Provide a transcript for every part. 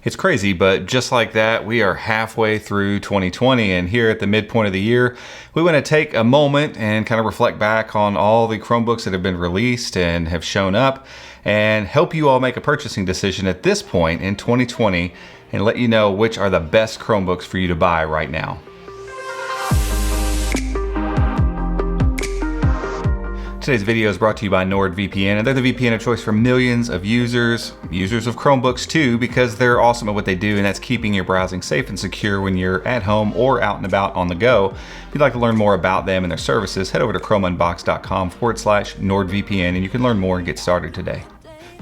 It's crazy, but just like that, we are halfway through 2020, and here at the midpoint of the year, we want to take a moment and kind of reflect back on all the Chromebooks that have been released and have shown up, and help you all make a purchasing decision at this point in 2020, and let you know which are the best Chromebooks for you to buy right now. Today's video is brought to you by NordVPN, and they're the VPN of choice for millions of users of Chromebooks too, because they're awesome at what they do, and that's keeping your browsing safe and secure when you're at home or out and about on the go. If you'd like to learn more about them and their services, head over to chromeunbox.com/NordVPN, and you can learn more and get started today.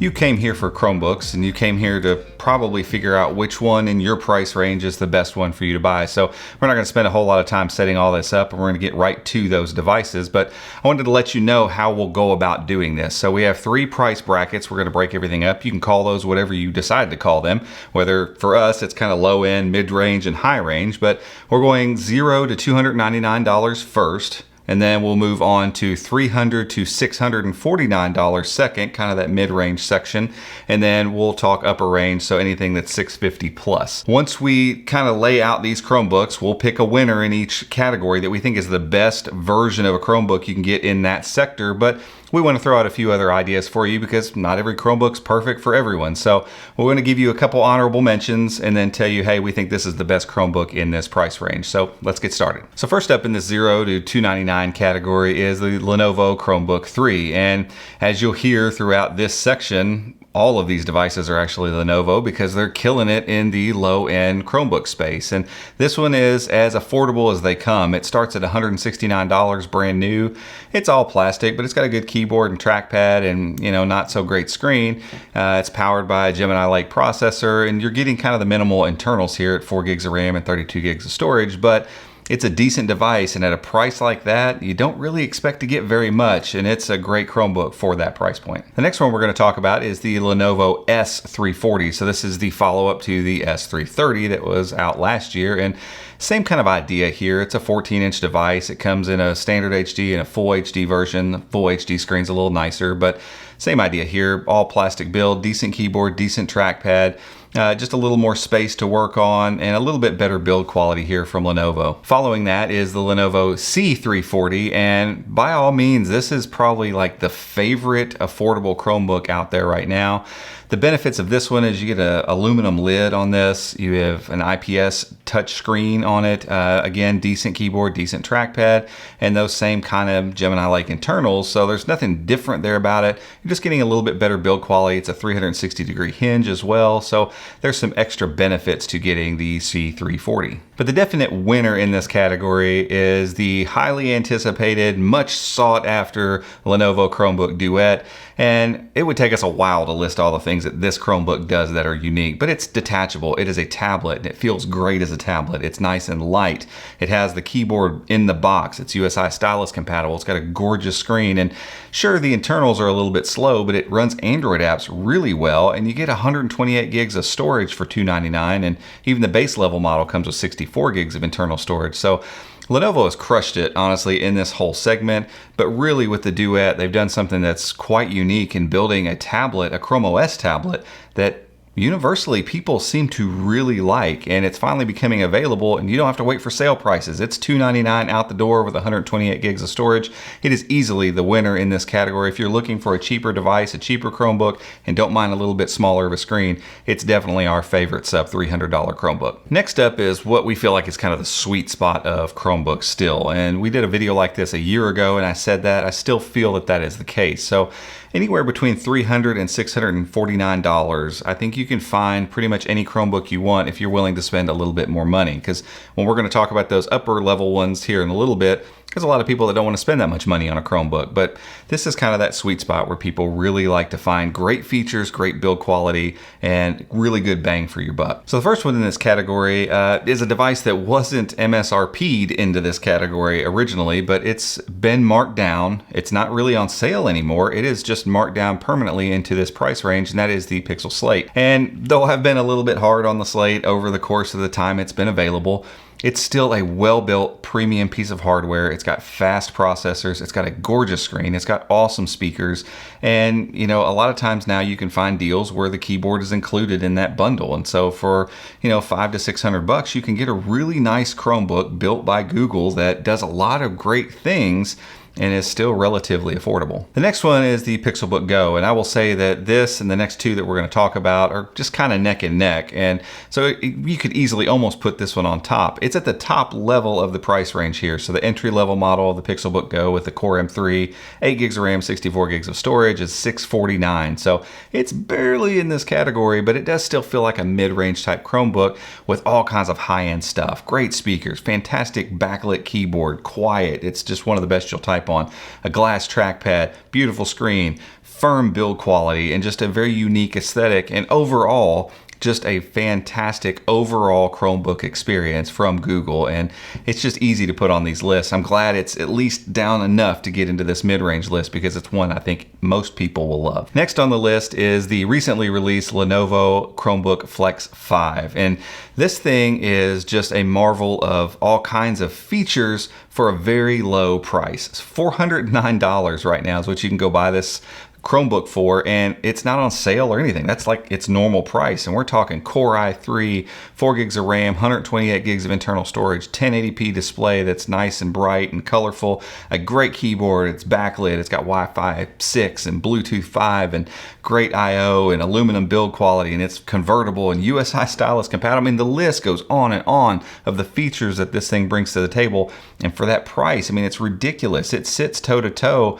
You came here for Chromebooks, and you came here to probably figure out which one in your price range is the best one for you to buy. So we're not going to spend a whole lot of time setting all this up, and we're going to get right to those devices. But I wanted to let you know how we'll go about doing this. So we have 3 price brackets. We're going to break everything up. You can call those whatever you decide to call them. Whether for us, it's kind of low end, mid range, and high range. But we're going $0 to $299 first. And then we'll move on to $300 to $649 second, kind of that mid-range section. And then we'll talk upper range, so anything that's $650 plus. Once we kind of lay out these Chromebooks, we'll pick a winner in each category that we think is the best version of a Chromebook you can get in that sector. But we want to throw out a few other ideas for you because not every Chromebook's perfect for everyone. So we're going to give you a couple honorable mentions and then tell you, hey, we think this is the best Chromebook in this price range. So let's get started. So first up in this $0 to $299 category is the Lenovo Chromebook 3. And as you'll hear throughout this section, all of these devices are actually Lenovo because they're killing it in the low-end Chromebook space. And this one is as affordable as they come. It starts at $169 brand new. It's all plastic, but it's got a good keyboard and trackpad and, not so great screen. It's powered by a Gemini Lake processor, and you're getting kind of the minimal internals here at 4 gigs of RAM and 32 gigs of storage, but it's a decent device, and at a price like that, you don't really expect to get very much, and it's a great Chromebook for that price point. The next one we're going to talk about is the Lenovo S340. So this is the follow-up to the S330 that was out last year, and same kind of idea here. It's a 14-inch device. It comes in a standard HD and a full HD version. The full HD screen's a little nicer, but same idea here. All plastic build, decent keyboard, decent trackpad. Just a little more space to work on and a little bit better build quality here from Lenovo. Following that is the Lenovo C340, and by all means, this is probably like the favorite affordable Chromebook out there right now. The benefits of this one is you get an aluminum lid on this. You have an IPS touch screen on it. Again, decent keyboard, decent trackpad, and those same kind of Gemini Lake internals. So there's nothing different there about it. You're just getting a little bit better build quality. It's a 360-degree hinge as well. So there's some extra benefits to getting the C340. But the definite winner in this category is the highly anticipated, much sought after Lenovo Chromebook Duet. And it would take us a while to list all the things that this Chromebook does that are unique, but it's detachable. It is a tablet, and it feels great as a tablet. It's nice and light. It has the keyboard in the box. It's USI stylus compatible. It's got a gorgeous screen, and sure, the internals are a little bit slow, but it runs Android apps really well, and you get 128 gigs of storage for $299, and even the base level model comes with 64 gigs of internal storage. So Lenovo has crushed it, honestly, in this whole segment, but really with the Duet, they've done something that's quite unique in building a tablet, a Chrome OS tablet, that universally people seem to really like, and it's finally becoming available, and you don't have to wait for sale prices. It's $299 out the door with 128 gigs of storage. It is easily the winner in this category. If you're looking for a cheaper device, a cheaper Chromebook, and don't mind a little bit smaller of a screen, it's definitely our favorite sub $300 Chromebook. Next up is what we feel like is kind of the sweet spot of Chromebooks still, and we did a video like this a year ago, and I said that. I still feel that that is the case. So anywhere between $300 and $649, I think you can find pretty much any Chromebook you want if you're willing to spend a little bit more money. Because when we're going to talk about those upper level ones here in a little bit, there's a lot of people that don't want to spend that much money on a Chromebook, but this is kind of that sweet spot where people really like to find great features, great build quality, and really good bang for your buck. So the first one in this category is a device that wasn't MSRP'd into this category originally, but it's been marked down. It's not really on sale anymore. It is just marked down permanently into this price range, and that is the Pixel Slate. And they'll have been a little bit hard on the Slate over the course of the time it's been available. It's still a well-built premium piece of hardware. It's got fast processors. It's got a gorgeous screen. It's got awesome speakers. And, you know, a lot of times now you can find deals where the keyboard is included in that bundle. And so for, you know, $500 to $600, you can get a really nice Chromebook built by Google that does a lot of great things and is still relatively affordable. The next one is the Pixelbook Go, and I will say that this and the next two that we're going to talk about are just kind of neck and neck, and so you could easily almost put this one on top. It's at the top level of the price range here. So the entry-level model of the Pixelbook Go with the Core M3, 8 gigs of RAM, 64 gigs of storage is $649. So it's barely in this category, but it does still feel like a mid-range type Chromebook with all kinds of high-end stuff. Great speakers, fantastic backlit keyboard, quiet. It's just one of the best you'll type on. A glass trackpad, beautiful screen, firm build quality, and just a very unique aesthetic, and overall just a fantastic overall Chromebook experience from Google, and it's just easy to put on these lists. I'm glad it's at least down enough to get into this mid-range list because it's one I think most people will love. Next on the list is the recently released Lenovo Chromebook Flex 5, and this thing is just a marvel of all kinds of features for a very low price. It's $409 right now is what you can go buy this Chromebook for, and it's not on sale or anything. That's like its normal price, and we're talking Core i3, 4 gigs of RAM, 128 gigs of internal storage, 1080p display that's nice and bright and colorful, a great keyboard, it's backlit, it's got Wi-Fi 6 and Bluetooth 5 and great I/O and aluminum build quality, and it's convertible and USI stylus compatible. I mean, the list goes on and on of the features that this thing brings to the table, and for that price, I mean, it's ridiculous. It sits toe-to-toe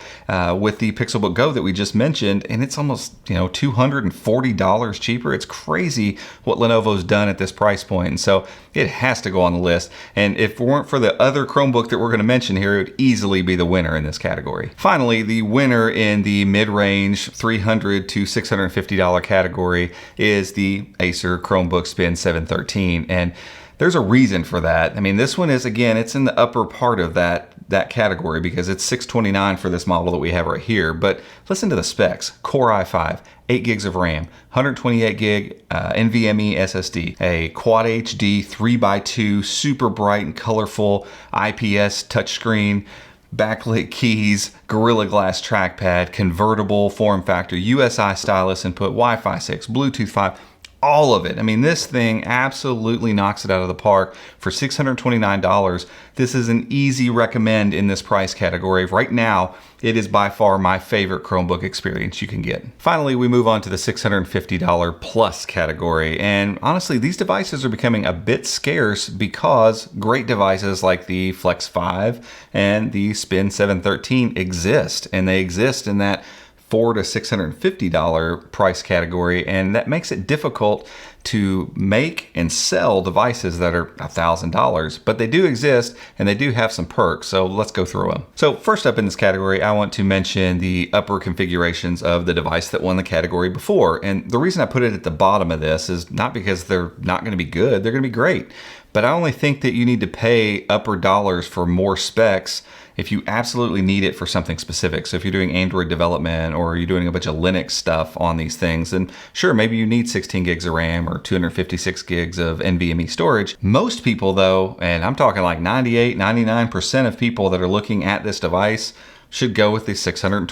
with the Pixelbook Go that we just mentioned, and it's almost, you know, $240 cheaper. It's crazy what Lenovo's done at this price point, and so it has to go on the list. And if it weren't for the other Chromebook that we're going to mention here, it would easily be the winner in this category. Finally, the winner in the mid-range $300 to $650 category is the Acer Chromebook Spin 713, and there's a reason for that. I mean, this one is, again, it's in the upper part of that category because it's $629 for this model that we have right here. But listen to the specs. Core i5, 8 gigs of RAM, 128 gig NVMe SSD, a Quad HD 3x2 super bright and colorful IPS touchscreen, backlit keys, Gorilla Glass trackpad, convertible form factor, USI stylus input, Wi-Fi 6, Bluetooth 5, all of it. I mean, this thing absolutely knocks it out of the park for $629. This is an easy recommend in this price category. Right now, it is by far my favorite Chromebook experience you can get. Finally, we move on to the $650 plus category. And honestly, these devices are becoming a bit scarce because great devices like the Flex 5 and the Spin 713 exist. And they exist in that $400 to $650 price category, and that makes it difficult to make and sell devices that are $1,000, but they do exist and they do have some perks, so let's go through them. So first up in this category, I want to mention the upper configurations of the device that won the category before, and the reason I put it at the bottom of this is not because they're not going to be good, they're going to be great, but I only think that you need to pay upper dollars for more specs if you absolutely need it for something specific. So if you're doing Android development or you're doing a bunch of Linux stuff on these things, then sure, maybe you need 16 gigs of RAM or 256 gigs of NVMe storage. Most people though, and I'm talking like 98, 99% of people that are looking at this device should go with the $629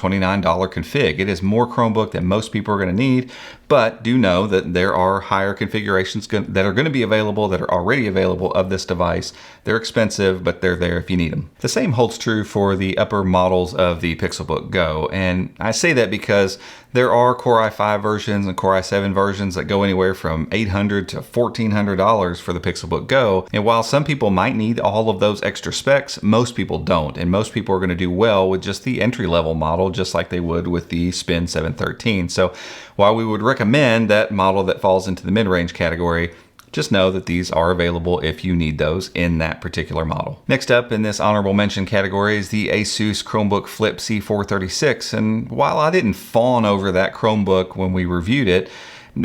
config. It is more Chromebook than most people are going to need, but do know that there are higher configurations that are going to be available, that are already available of this device. They're expensive, but they're there if you need them. The same holds true for the upper models of the Pixelbook Go, and I say that because there are Core i5 versions and Core i7 versions that go anywhere from $800 to $1,400 for the Pixelbook Go, and while some people might need all of those extra specs, most people don't, and most people are going to do well with just the entry-level model, just like they would with the Spin 713. So while we would recommend that model that falls into the mid-range category, just know that these are available if you need those in that particular model. Next up in this honorable mention category is the Asus Chromebook Flip C436. And while I didn't fawn over that Chromebook when we reviewed it,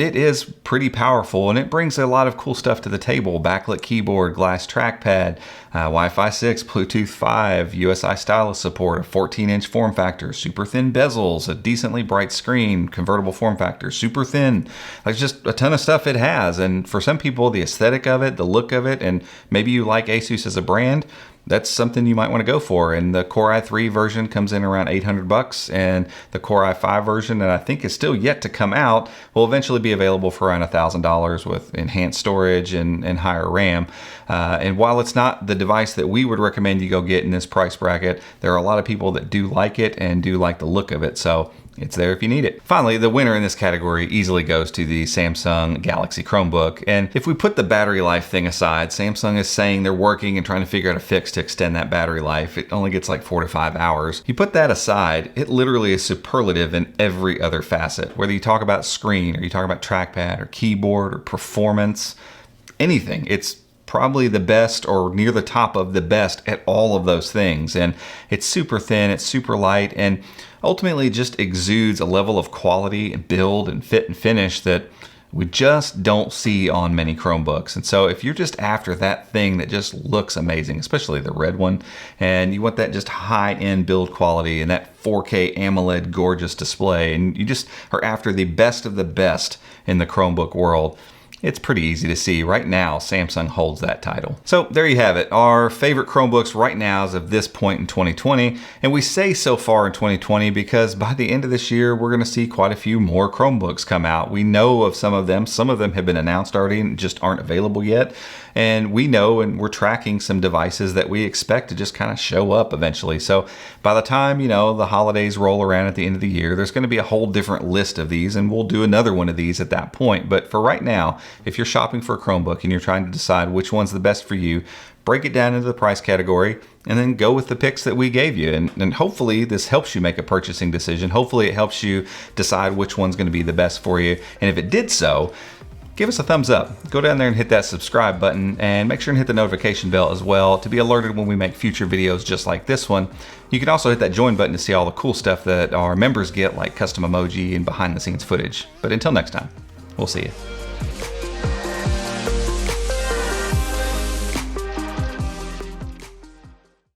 it is pretty powerful and it brings a lot of cool stuff to the table. Backlit keyboard, glass trackpad, Wi-Fi 6, Bluetooth 5, USI stylus support, a 14-inch form factor, super thin bezels, a decently bright screen, convertible form factor, super thin. Like just a ton of stuff it has. And for some people, the aesthetic of it, the look of it, and maybe you like Asus as a brand, that's something you might want to go for. And the Core i3 version comes in around $800, and the Core i5 version, that I think is still yet to come out, will eventually be available for around $1,000 with enhanced storage and higher RAM. And while it's not the device that we would recommend you go get in this price bracket, there are a lot of people that do like it and do like the look of it. So it's there if you need it. Finally, the winner in this category easily goes to the Samsung Galaxy Chromebook. And if we put the battery life thing aside, Samsung is saying they're working and trying to figure out a fix to extend that battery life. It only gets like 4 to 5 hours. You put that aside, it literally is superlative in every other facet. Whether you talk about screen, or you talk about trackpad, or keyboard, or performance, anything. It's probably the best or near the top of the best at all of those things. And it's super thin, it's super light, and ultimately just exudes a level of quality and build and fit and finish that we just don't see on many Chromebooks. And so if you're just after that thing that just looks amazing, especially the red one, and you want that just high-end build quality and that 4K AMOLED gorgeous display, and you just are after the best of the best in the Chromebook world, it's pretty easy to see right now Samsung holds that title. So there you have it, our favorite Chromebooks right now as of this point in 2020. And we say so far in 2020 because by the end of this year, we're gonna see quite a few more Chromebooks come out. We know of some of them have been announced already and just aren't available yet. And we know and we're tracking some devices that we expect to just kind of show up eventually. So by the time, the holidays roll around at the end of the year, there's going to be a whole different list of these, and we'll do another one of these at that point. But for right now, if you're shopping for a Chromebook and you're trying to decide which one's the best for you, break it down into the price category and then go with the picks that we gave you. And hopefully this helps you make a purchasing decision. Hopefully it helps you decide which one's going to be the best for you. And if it did so, give us a thumbs up. Go down there and hit that subscribe button, and make sure and hit the notification bell as well to be alerted when we make future videos just like this one. You can also hit that join button to see all the cool stuff that our members get, like custom emoji and behind the scenes footage. But until next time, we'll see you.